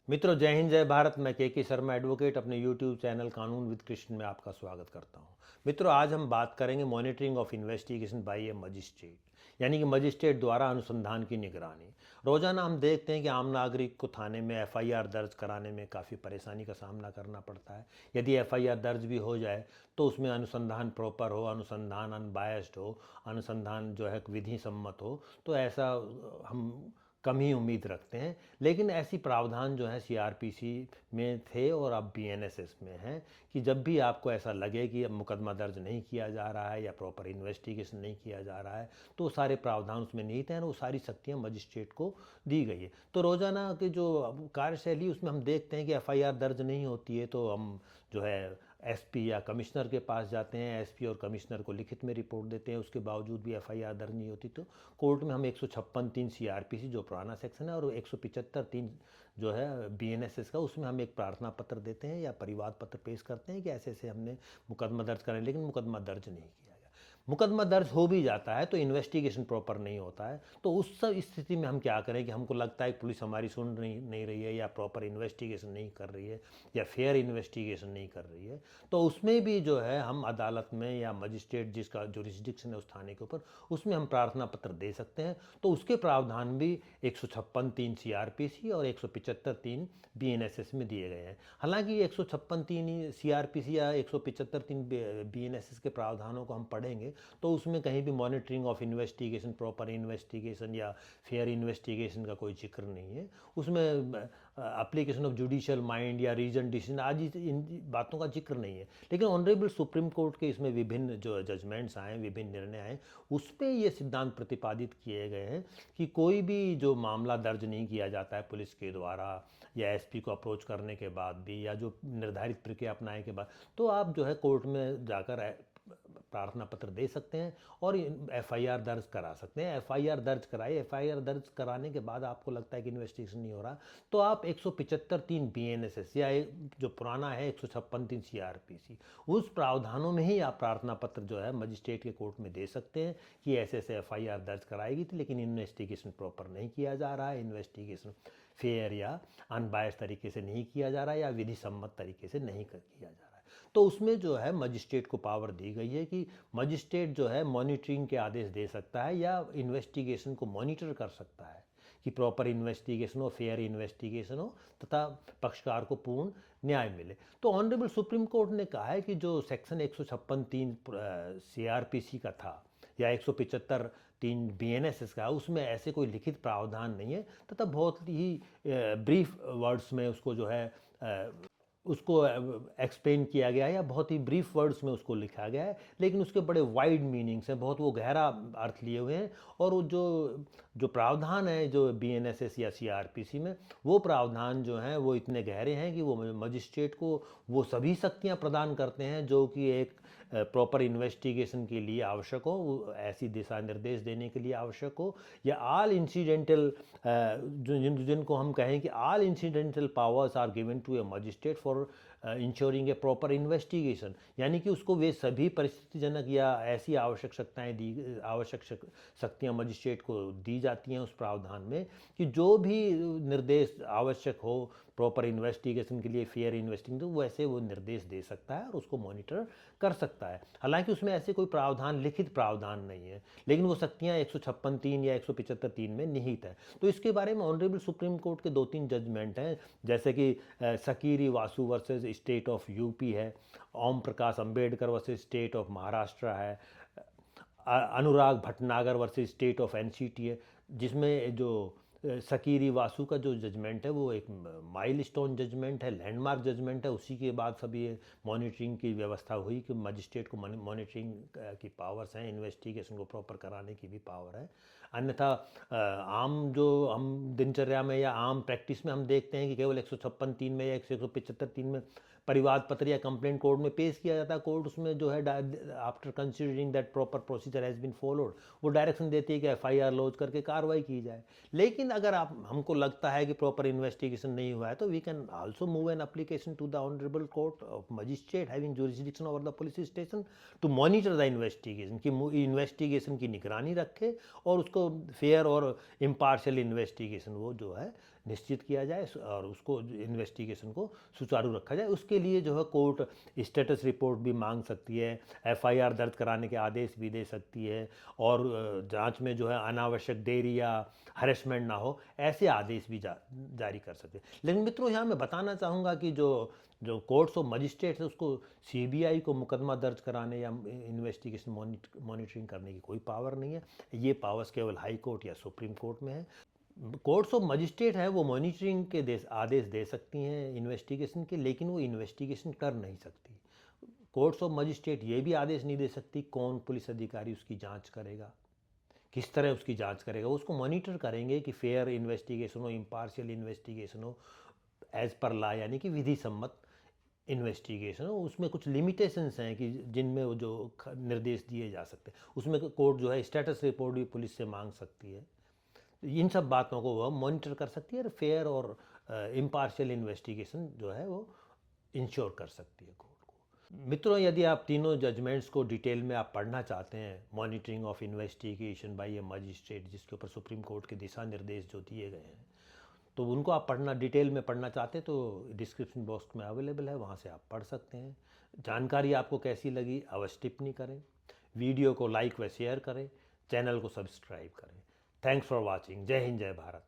मित्रों, जय हिंद जय भारत। मैं के शर्मा एडवोकेट अपने यूट्यूब चैनल कानून विद कृष्ण में आपका स्वागत करता हूं। मित्रों, आज हम बात करेंगे monitoring of investigation by A magistrate, यानी कि मजिस्ट्रेट द्वारा अनुसंधान की निगरानी। रोजाना हम देखते हैं कि आम नागरिक को थाने में एफआईआर दर्ज कराने में काफ़ी परेशानी का सामना करना पड़ता है। यदि एफआईआर दर्ज भी हो जाए तो उसमें अनुसंधान प्रॉपर हो, अनुसंधान अनबायस्ड हो, अनुसंधान जो है विधि सम्मत हो, तो ऐसा हम कम ही उम्मीद रखते हैं। लेकिन ऐसी प्रावधान जो है सीआरपीसी में थे और अब बीएनएसएस में हैं कि जब भी आपको ऐसा लगे कि अब मुकदमा दर्ज नहीं किया जा रहा है या प्रॉपर इन्वेस्टिगेशन नहीं किया जा रहा है, तो सारे प्रावधान उसमें निहित हैं और वो सारी शक्तियाँ मजिस्ट्रेट को दी गई है। तो रोज़ाना की जो कार्यशैली उसमें हम देखते हैं कि एफआईआर दर्ज नहीं होती है तो हम जो है एसपी या कमिश्नर के पास जाते हैं, एसपी और कमिश्नर को लिखित में रिपोर्ट देते हैं। उसके बावजूद भी एफआईआर दर्ज नहीं होती तो कोर्ट में हम 156(3) सीआरपीसी जो पुराना सेक्शन है और 175(3) जो है बीएनएसएस का, उसमें हम एक प्रार्थना पत्र देते हैं या परिवाद पत्र पेश करते हैं कि ऐसे ऐसे हमने मुकदमा दर्ज करा, लेकिन मुकदमा दर्ज नहीं किया गया। मुकदमा दर्ज हो भी जाता है तो इन्वेस्टिगेशन प्रॉपर नहीं होता है। तो उस सब स्थिति में हम क्या करें कि हमको लगता है कि पुलिस हमारी सुन नहीं रही है या प्रॉपर इन्वेस्टिगेशन नहीं कर रही है या फेयर इन्वेस्टिगेशन नहीं कर रही है, तो उसमें भी जो है हम अदालत में या मजिस्ट्रेट जिसका जुरिस्डिक्शन है उस थाने के ऊपर, उसमें हम प्रार्थना पत्र दे सकते हैं। तो उसके प्रावधान भी 156(3) सीआरपीसी और 175(3) बीएनएसएस में दिए गए हैं। हालांकि 156(3) सीआरपीसी या 175(3) बीएनएसएस के प्रावधानों को हम पढ़ेंगे तो उसमें कहीं भी monitoring of investigation, proper investigation या फेयर इन्वेस्टिगेशन का कोई जिक्र नहीं है। उसमें एप्लीकेशन ऑफ जुडिशियल माइंड या रीजन डिसीजन आज इन बातों का जिक्र नहीं है। लेकिन ऑनरेबल सुप्रीम कोर्ट के इसमें विभिन्न जो जजमेंट्स आए, विभिन्न निर्णय आए, उस पर ये सिद्धांत प्रतिपादित किए गए हैं कि कोई भी जो मामला दर्ज नहीं किया जाता है पुलिस के द्वारा या एसपी को अप्रोच करने के बाद भी या जो निर्धारित प्रक्रिया अपनाने के बाद, तो आप जो है कोर्ट में जाकर प्रार्थना पत्र दे सकते हैं और एफआईआर दर्ज करा सकते हैं। एफआईआर दर्ज कराए, एफआईआर दर्ज कराने के बाद आपको लगता है कि इन्वेस्टिगेशन नहीं हो रहा, तो आप 175(3) बीएनएसएस या जो पुराना है 156(3) सीआरपीसी, उस प्रावधानों में ही आप प्रार्थना पत्र जो है मजिस्ट्रेट के कोर्ट में दे सकते हैं कि ऐसे ऐसे एफआईआर दर्ज कराएगी थी लेकिन इन्वेस्टिगेशन प्रॉपर नहीं किया जा रहा है, इन्वेस्टिगेशन फेयर या अनबायस्ड तरीके से नहीं किया जा रहा है या विधि सम्मत तरीके से नहीं किया जा रहा है। तो उसमें जो है मजिस्ट्रेट को पावर दी गई है कि मजिस्ट्रेट जो है मॉनिटरिंग के आदेश दे सकता है या इन्वेस्टिगेशन को मॉनिटर कर सकता है कि प्रॉपर इन्वेस्टिगेशन हो, फेयर इन्वेस्टिगेशन हो तथा पक्षकार को पूर्ण न्याय मिले। तो ऑनरेबल सुप्रीम कोर्ट ने कहा है कि जो सेक्शन 156(3) सीआरपीसी का था या 175(3) बीएनएसएस का, उसमें ऐसे कोई लिखित प्रावधान नहीं है तथा बहुत ही ब्रीफ वर्ड्स में उसको जो है उसको एक्सप्लेन किया गया है या बहुत ही ब्रीफ वर्ड्स में उसको लिखा गया है, लेकिन उसके बड़े वाइड मीनिंग्स हैं, बहुत वो गहरा अर्थ लिए हुए हैं। और वो जो जो प्रावधान है जो बीएनएसएस या सीआरपीसी में, वो प्रावधान जो हैं वो इतने गहरे हैं कि वो मजिस्ट्रेट को वो सभी शक्तियां प्रदान करते हैं जो कि एक प्रॉपर इन्वेस्टिगेशन के लिए आवश्यक हो, ऐसी दिशा निर्देश देने के लिए आवश्यक हो, या ऑल इंसिडेंटल जिनको हम कहें कि all incidental powers are given to a magistrate for ensuring a proper investigation, यानी कि उसको वे सभी परिस्थितिजनक या ऐसी आवश्यक शक्तियाँ मजिस्ट्रेट को दी जाती हैं उस प्रावधान में कि जो भी निर्देश आवश्यक हो प्रॉपर इन्वेस्टिगेशन के लिए, फेयर इन्वेस्टिगेशन, तो वैसे वो निर्देश दे सकता है और उसको मॉनिटर कर सकता है। हालांकि उसमें ऐसे कोई प्रावधान, लिखित प्रावधान नहीं है, लेकिन वो शक्तियाँ 156(3) या 175(3) में निहित है। तो इसके बारे में ऑनरेबल सुप्रीम कोर्ट के 2-3 जजमेंट हैं, जैसे कि Sakiri Vasu versus state of UP है, Om Prakash Ambedkar versus state of Maharashtra है, Anurag Bhatnagar versus state of NCT है, जिसमें जो सकीरी वासु का जो जजमेंट है वो एक माइलस्टोन जजमेंट है, लैंडमार्क जजमेंट है। उसी के बाद सभी मॉनिटरिंग की व्यवस्था हुई कि मजिस्ट्रेट को मॉनिटरिंग की पावर्स हैं, इन्वेस्टिगेशन को प्रॉपर कराने की भी पावर है। अन्यथा आम जो हम दिनचर्या में या आम प्रैक्टिस में हम देखते हैं कि केवल 156(3) में या 175(3) में परिवाद पत्र या कंप्लेंट कोर्ट में पेश किया जाता है। कोर्ट उसमें जो है after considering that proper procedure has been followed, वो डायरेक्शन देती है कि एफआईआर लॉन्च करके कार्रवाई की जाए। लेकिन अगर आप हमको लगता है कि प्रॉपर इन्वेस्टिगेशन नहीं हुआ है तो we can also move an application to the honourable court of magistrate having jurisdiction over the police station to monitor the investigation, कि इन्वेस्टिगेशन की निगरानी रखे और उसको फेयर और इम्पार्शियल इन्वेस्टिगेशन वो जो है निश्चित किया जाए और उसको इन्वेस्टिगेशन को सुचारू रखा जाए। उसके लिए जो है कोर्ट स्टेटस रिपोर्ट भी मांग सकती है, एफआईआर दर्ज कराने के आदेश भी दे सकती है और जांच में जो है अनावश्यक देरी या हरेसमेंट ना हो ऐसे आदेश भी जारी कर सकते हैं। लेकिन मित्रों यहाँ मैं बताना चाहूँगा कि जो जो कोर्ट्स ऑफ मजिस्ट्रेट है उसको सीबीआई को मुकदमा दर्ज कराने या इन्वेस्टिगेशन मॉनिटरिंग करने की कोई पावर नहीं है। ये पावर्स केवल हाई कोर्ट या सुप्रीम कोर्ट में है। कोर्ट्स ऑफ मजिस्ट्रेट है वो मॉनिटरिंग के आदेश दे सकती हैं इन्वेस्टिगेशन के, लेकिन वो इन्वेस्टिगेशन कर नहीं सकती। कोर्ट्स ऑफ मजिस्ट्रेट ये भी आदेश नहीं दे सकती कौन पुलिस अधिकारी उसकी जांच करेगा, किस तरह उसकी जांच करेगा। उसको मॉनिटर करेंगे कि फेयर इन्वेस्टिगेशन हो, इम्पार्शियल इन्वेस्टिगेशन हो, एज पर लॉ यानी कि विधि सम्मत इन्वेस्टिगेशन हो। उसमें कुछ लिमिटेशंस हैं कि जिनमें वो जो निर्देश दिए जा सकते हैं, उसमें कोर्ट जो है स्टेटस रिपोर्ट भी पुलिस से मांग सकती है। इन सब बातों को वह मॉनिटर कर सकती है और फेयर और इम्पार्शियल इन्वेस्टिगेशन जो है वो इंश्योर कर सकती है कोर्ट को। मित्रों, यदि आप तीनों जजमेंट्स को डिटेल में आप पढ़ना चाहते हैं, monitoring of investigation by A magistrate जिसके ऊपर सुप्रीम कोर्ट के दिशा निर्देश जो दिए गए हैं, तो उनको आप पढ़ना डिटेल में पढ़ना चाहते हैं तो डिस्क्रिप्शन बॉक्स में अवेलेबल है, वहाँ से आप पढ़ सकते हैं। जानकारी आपको कैसी लगी अवश्य टिप्पणी करें, वीडियो को लाइक व शेयर करें, चैनल को सब्सक्राइब करें। Thanks for watching. जय हिंद, जय भारत।